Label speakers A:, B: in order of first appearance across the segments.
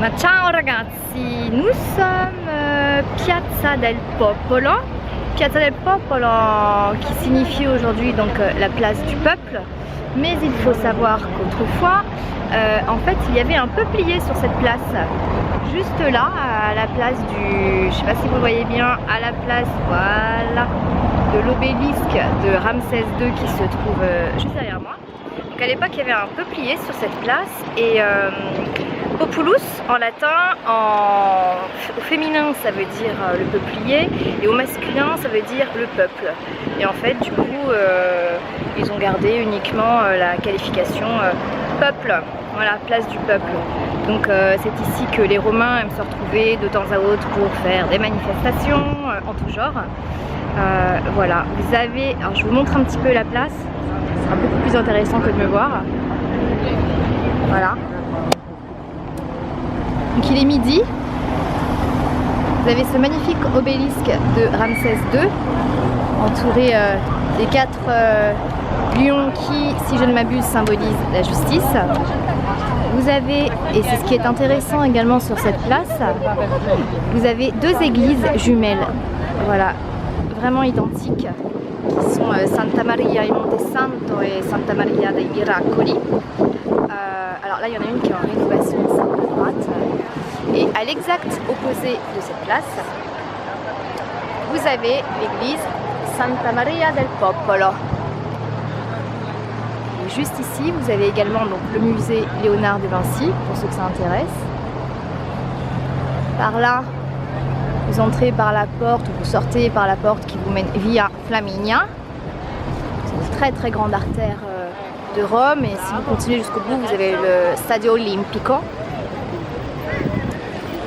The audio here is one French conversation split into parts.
A: Ma ciao ragazzi, nous sommes Piazza del Popolo. Piazza del Popolo qui signifie aujourd'hui donc la place du peuple. Mais il faut savoir qu'autrefois, en fait, il y avait un peuplier sur cette place. Juste là, à la place du... Je sais pas si vous voyez bien, à la place, voilà, de l'obélisque de Ramsès II qui se trouve juste derrière moi. Donc à l'époque, il y avait un peuplier sur cette place et Populus en latin, au féminin ça veut dire le peuplier et au masculin ça veut dire le peuple. Et en fait du coup ils ont gardé uniquement la qualification peuple, voilà, place du peuple. Donc c'est ici que les Romains aiment se retrouver de temps à autre pour faire des manifestations en tout genre. Voilà, vous avez, alors je vous montre un petit peu la place, ce sera beaucoup plus intéressant que de me voir. Voilà. Donc il est midi, vous avez ce magnifique obélisque de Ramsès II, entouré des 4 lions qui, si je ne m'abuse, symbolisent la justice. Vous avez, et c'est ce qui est intéressant également sur cette place, vous avez 2 églises jumelles, voilà, vraiment identiques, qui sont Santa Maria in Monte Santo et Santa Maria dei Miracoli. Alors là, il y en a une qui est en rénovation à droite. Et à l'exact opposé de cette place, vous avez l'église Santa Maria del Popolo. Et juste ici, vous avez également donc, le musée Léonard de Vinci, pour ceux que ça intéresse. Par là, vous entrez par la porte, ou vous sortez par la porte qui vous mène via Flaminia. C'est une très très grande artère de Rome, et si vous continuez jusqu'au bout, vous avez le Stadio Olimpico.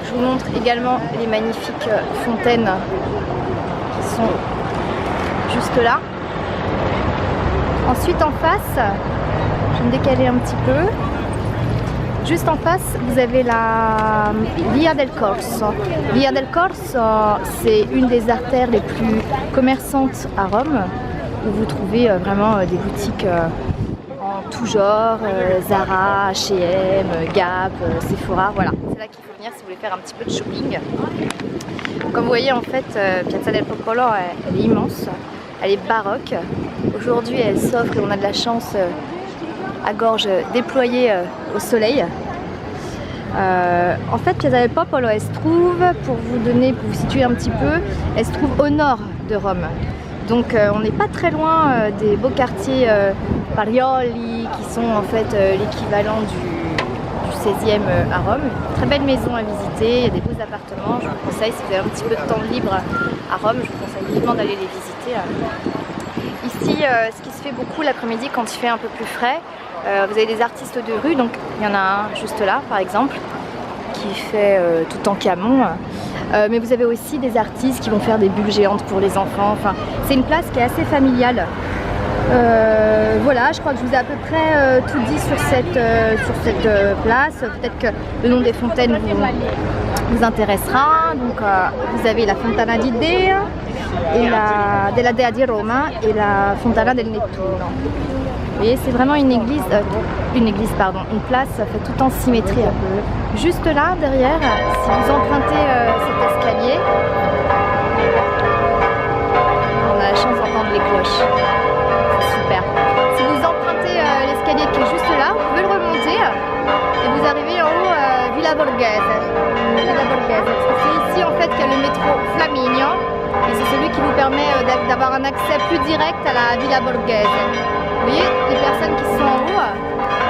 A: Je vous montre également les magnifiques fontaines qui sont juste là. Ensuite en face, je vais me décaler un petit peu. Juste en face, vous avez la Via del Corso. Via del Corso, c'est une des artères les plus commerçantes à Rome, où vous trouvez vraiment des boutiques en tout genre, Zara, H&M, Gap, Sephora, voilà. C'est là qu'il faut venir si vous voulez faire un petit peu de shopping. Comme vous voyez, en fait, Piazza del Popolo, elle est immense, elle est baroque. Aujourd'hui, elle s'offre et on a de la chance à gorge déployée au soleil. En fait, Piazza del Popolo, elle se trouve, pour vous situer un petit peu, elle se trouve au nord de Rome. Donc on n'est pas très loin des beaux quartiers Parioli, qui sont en fait l'équivalent du 16e à Rome. Très belle maison à visiter, il y a des beaux appartements. Je vous conseille, si vous avez un petit peu de temps libre à Rome, je vous conseille vivement d'aller les visiter. Ici, ce qui se fait beaucoup l'après-midi quand il fait un peu plus frais, vous avez des artistes de rue, donc il y en a un juste là par exemple, qui fait tout en camon. Mais vous avez aussi des artistes qui vont faire des bulles géantes pour les enfants. Enfin, c'est une place qui est assez familiale. Voilà, je crois que je vous ai à peu près tout dit sur cette place. Peut-être que le nom des fontaines vous intéressera. Donc, vous avez la Fontana di Dea, et della Dea di Roma et la Fontana del Nettuno. Vous voyez, c'est vraiment une place faite tout en symétrie un peu. Juste là, derrière, si vous empruntez cet escalier, on a la chance d'entendre les cloches. C'est super. Si vous empruntez l'escalier qui est juste là, vous pouvez le remonter et vous arrivez en haut Villa Borghese. C'est ici en fait qu'il y a le métro Flaminio et c'est celui qui vous permet d'avoir un accès plus direct à la Villa Borghese. Vous voyez, les personnes qui sont en haut,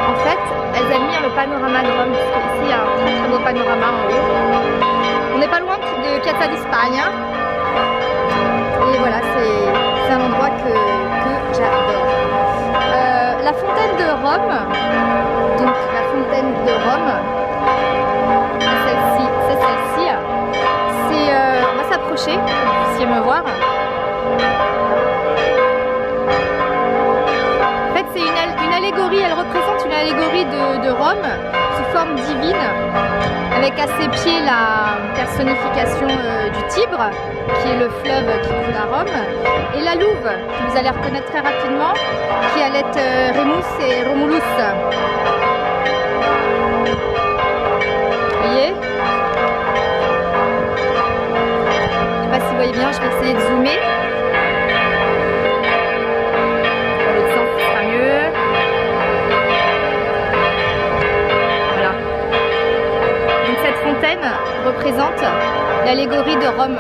A: en fait, elles admirent le panorama de Rome, parce qu'ici il y a un très très beau panorama en haut. On n'est pas loin de Piazza di Spagna. Et voilà, c'est un endroit que j'adore. La fontaine de Rome, donc la fontaine de Rome, c'est celle-ci. On va s'approcher, pour que vous puissiez me voir. En fait, c'est une allégorie, elle représente une allégorie de Rome sous forme divine, avec à ses pieds la personnification du Tibre, qui est le fleuve qui coule à Rome, et la louve, que vous allez reconnaître très rapidement, qui allait être Remus et Romulus. Vous voyez ? représente l'allégorie de Rome.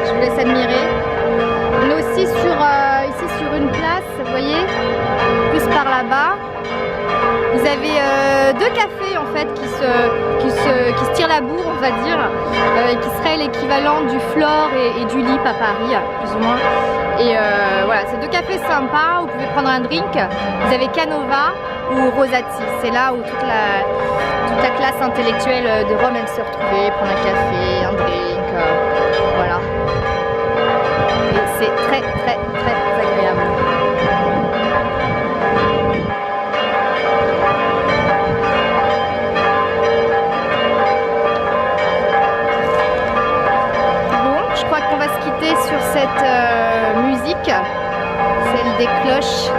A: Je vous laisse admirer. On est aussi ici sur une place, vous voyez, plus par là-bas. Vous avez deux cafés en fait qui se tirent la bourre, on va dire, qui serait l'équivalent du Flore et du Lip à Paris, plus ou moins. Et voilà, c'est deux cafés sympas, vous pouvez prendre un drink. Vous avez Canova ou Rosati, c'est là où toute la classe intellectuelle de Rome aime se retrouver, prendre un café, un drink, voilà. Et c'est très très très agréable. Je crois qu'on va se quitter sur cette musique, celle des cloches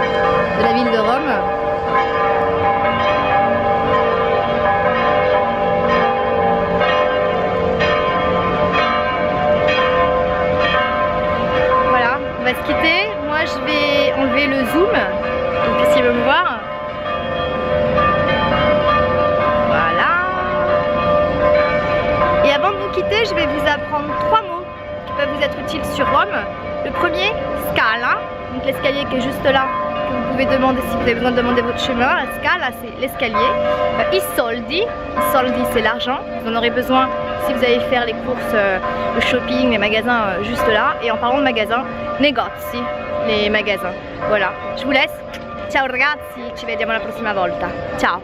A: de la ville de Rome. Voilà, on va se quitter. Moi je vais enlever le zoom, pour que vous puissiez me voir. Voilà. Et avant de vous quitter, je vais vous apprendre 3 mots peuvent vous être utiles sur Rome. Le premier, scala, donc l'escalier qui est juste là, que vous pouvez demander si vous avez besoin de demander votre chemin. La scala, c'est l'escalier. I soldi c'est l'argent. Vous en aurez besoin si vous allez faire les courses, le shopping, les magasins juste là. Et en parlant de magasins, negozi, les magasins. Voilà, je vous laisse. Ciao ragazzi, ci vediamo la prossima volta. Ciao.